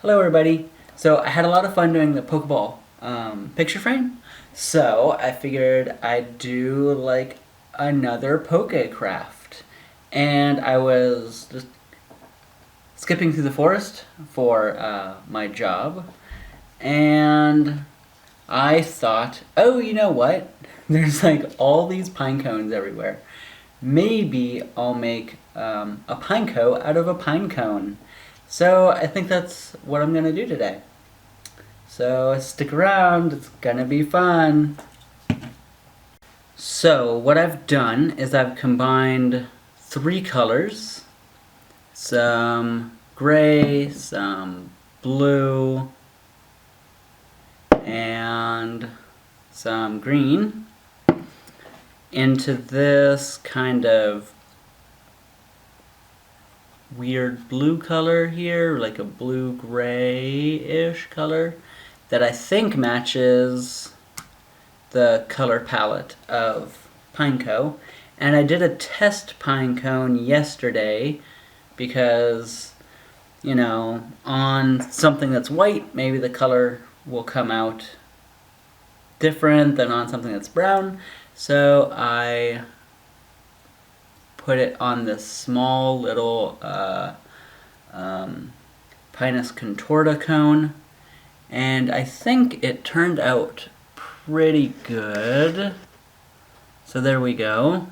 Hello everybody. So I had a lot of fun doing the Pokeball picture frame. So I figured I'd do like another Pokecraft. And I was just skipping through the forest for my job. And I thought, oh, you know what? There's like all these pine cones everywhere. Maybe I'll make a Pineco out of a pine cone. So I think that's what I'm gonna do today. So stick around, it's gonna be fun. So what I've done is I've combined 3 colors. Some gray, some blue, and some green into this kind of weird blue color here, like a blue-gray-ish color that I think matches the color palette of Pineco. And I did a test pine cone yesterday because, you know, on something that's white, maybe the color will come out different than on something that's brown. So I put it on this small little Pinus contorta cone, and I think it turned out pretty good. So there we go.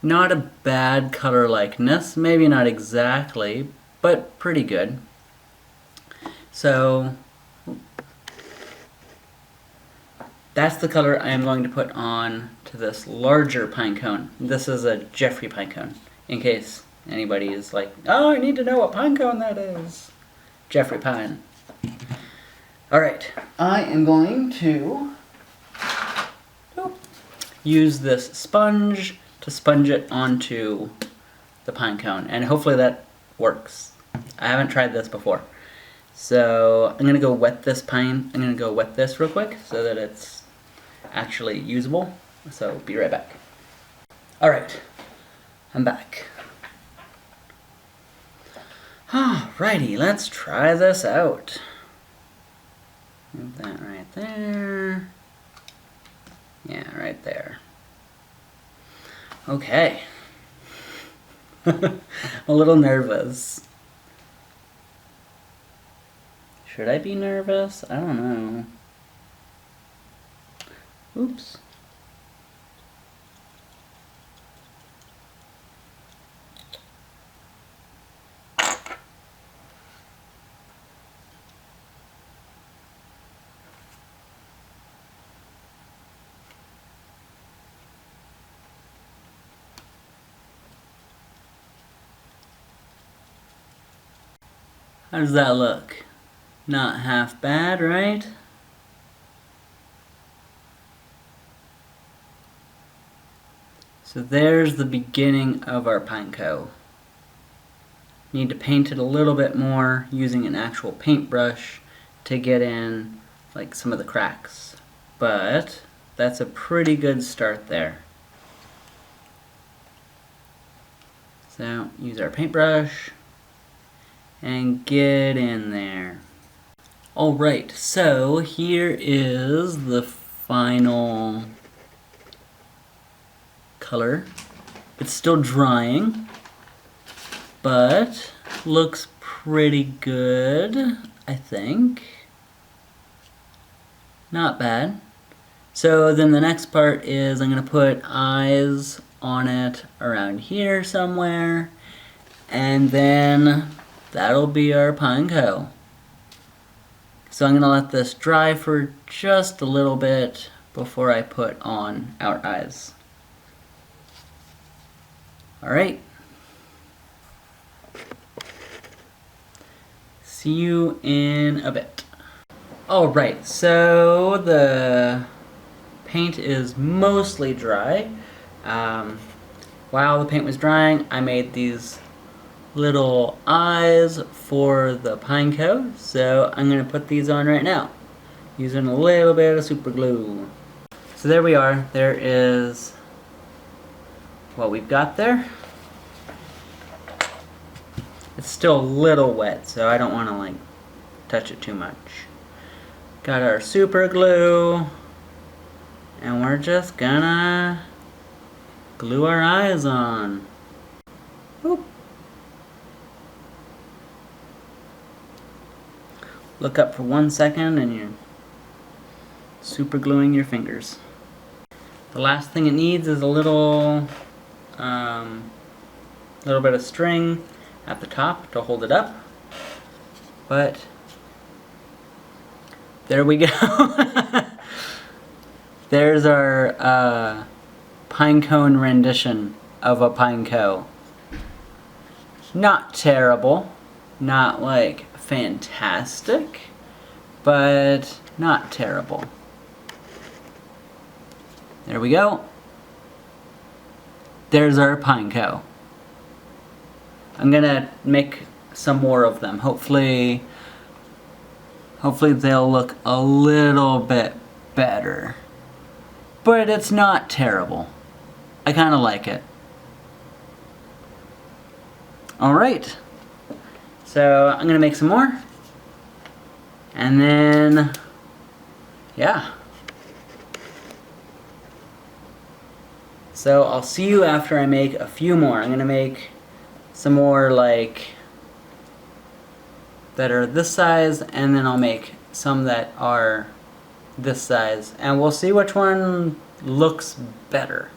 Not a bad color likeness, maybe not exactly, but pretty good. So that's the color I am going to put on to this larger pine cone. This is a Jeffrey pine cone, in case anybody is like, oh, I need to know what pine cone that is. Jeffrey pine. Alright, I am going to use this sponge to sponge it onto the pine cone, and hopefully that works. I haven't tried this before. So I'm gonna go wet this real quick so that it's actually usable. So be right back. Alright, I'm back. Alrighty, let's try this out. Move that right there. Yeah, right there. Okay. I'm a little nervous. Should I be nervous? I don't know. Oops. How does that look? Not half bad, right? So there's the beginning of our Pineco. Need to paint it a little bit more using an actual paintbrush to get in like some of the cracks. But that's a pretty good start there. So use our paintbrush and get in there. Alright, so here is the final color. It's still drying, but looks pretty good, I think. Not bad. So then the next part is I'm going to put eyes on it around here somewhere, and then that'll be our Pineco. So I'm going to let this dry for just a little bit before I put on our eyes. Alright. See you in a bit. Alright, so the paint is mostly dry. While the paint was drying, I made these little eyes for the Pineco, so I'm going to put these on right now using a little bit of super glue. So there we are. There is what we've got there. It's still a little wet, so I don't want to like touch it too much. Got our super glue, and we're just gonna glue our eyes on. Oop. Look up for 1 second and you're super gluing your fingers. The last thing it needs is a little bit of string at the top to hold it up. But there we go. There's our pine cone rendition of a Pineco. Not terrible, not like fantastic, but not terrible. There we go. There's our Pineco. I'm gonna make some more of them. Hopefully they'll look a little bit better. But it's not terrible. I kinda like it. Alright. So I'm gonna make some more. And then, yeah. So I'll see you after I make a few more. I'm gonna make some more like that are this size, and then I'll make some that are this size, and we'll see which one looks better.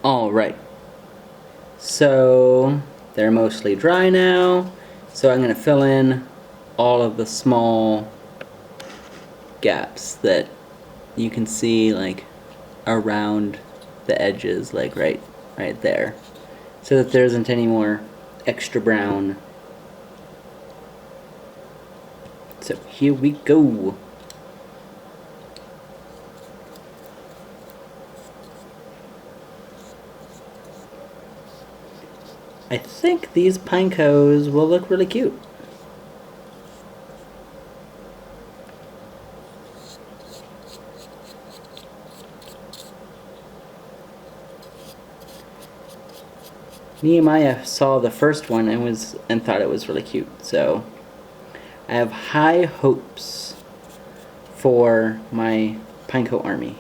Alright, so they're mostly dry now, so I'm going to fill in all of the small gaps that you can see like around the edges, like right there, so that there isn't any more extra brown. So here we go. I think these Pinecos will look really cute. Nehemiah saw the first one and thought it was really cute, so I have high hopes for my Pineco army.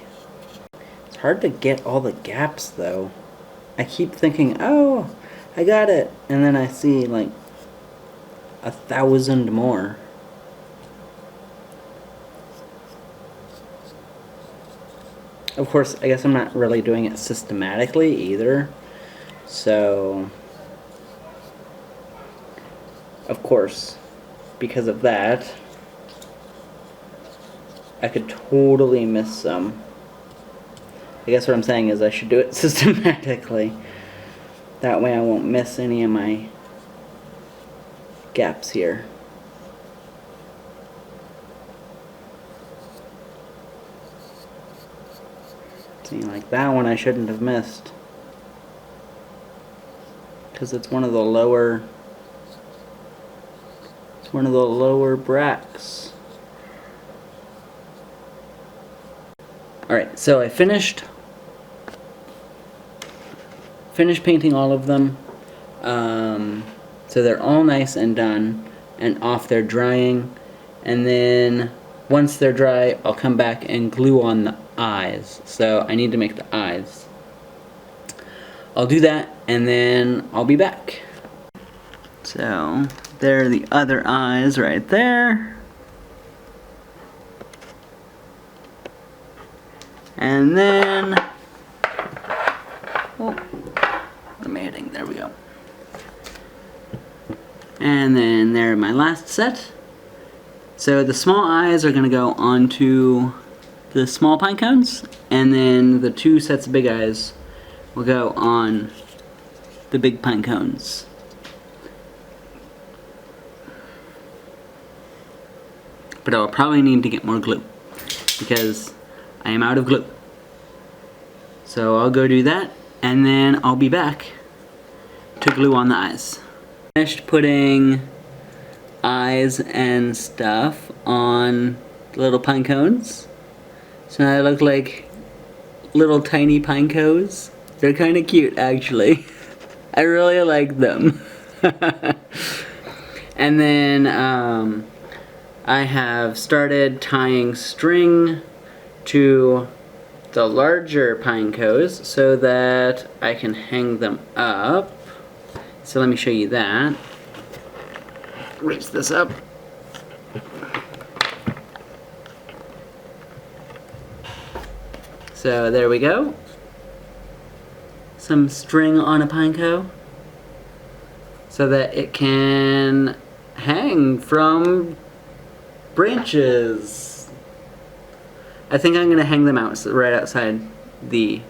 It's hard to get all the gaps though. I keep thinking, oh, I got it, and then I see like 1,000 more. Of course, I guess I'm not really doing it systematically either. So, of course, because of that, I could totally miss some. I guess what I'm saying is I should do it systematically. That way I won't miss any of my gaps here. See, like that one I shouldn't have missed, because it's one of the lower bracts. Alright, so I finished painting all of them. So they're all nice and done and off, they're drying, and then once they're dry I'll come back and glue on the eyes. So I need to make the eyes. I'll do that and then I'll be back. So there are the other eyes right there. And then, oh, the mating, there we go. And then there are my last set. So the small eyes are gonna go onto the small pine cones, and then the 2 sets of big eyes will go on the big pine cones. But I'll probably need to get more glue because I am out of glue. So I'll go do that and then I'll be back to glue on the eyes. Finished putting eyes and stuff on the little pine cones. So now they look like little tiny Pinecos. They're kind of cute, actually. I really like them. And then I have started tying string to the larger Pinecos so that I can hang them up. So let me show you that. Raise this up. So there we go. Some string on a Pineco so that it can hang from branches. I think I'm gonna hang them out right outside the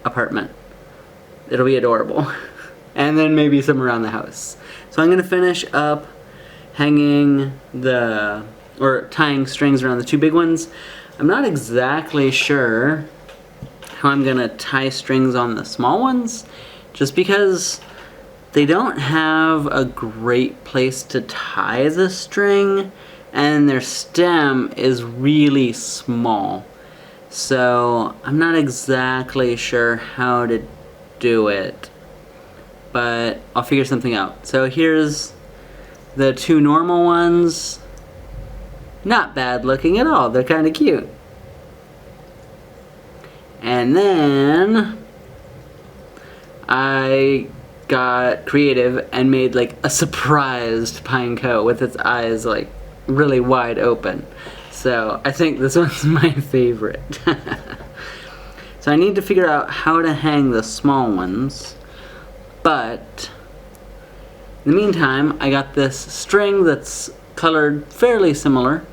apartment. It'll be adorable. And then maybe some around the house. So I'm gonna finish up hanging or tying strings around the two big ones. I'm not exactly sure how I'm gonna tie strings on the small ones, just because they don't have a great place to tie the string, and their stem is really small. So I'm not exactly sure how to do it, but I'll figure something out. So here's the two normal ones. Not bad looking at all, they're kind of cute. And then I got creative and made like a surprised Pineco with its eyes like really wide open. So I think this one's my favorite. So I need to figure out how to hang the small ones, but in the meantime I got this string that's colored fairly similar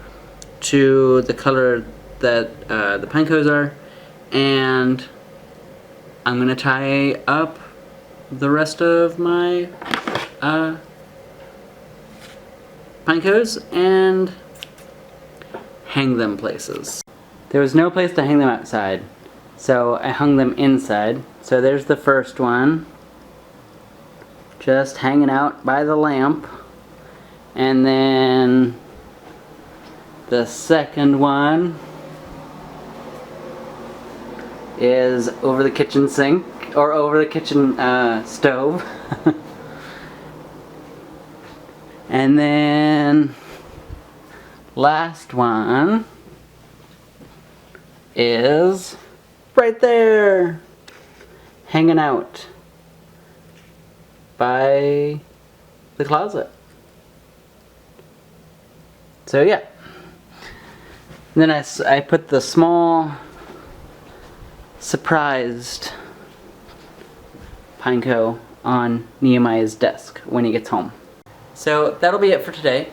to the color that the Pinecos are, and I'm gonna tie up the rest of my Pinecos and hang them places. There was no place to hang them outside, so I hung them inside. So there's the first one, just hanging out by the lamp, and then the second one is over the kitchen sink, or over the kitchen stove. And then last one is right there, hanging out by the closet. So yeah. And then I put the small surprised Pineco on Nehemiah's desk when he gets home. So that'll be it for today.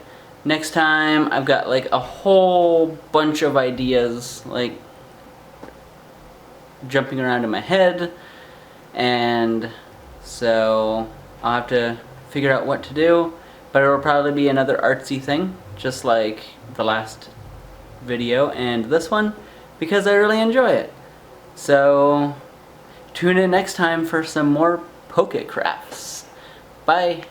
Next time I've got like a whole bunch of ideas like jumping around in my head, and so I'll have to figure out what to do, but it'll probably be another artsy thing just like the last video and this one, because I really enjoy it. So tune in next time for some more poke crafts. Bye!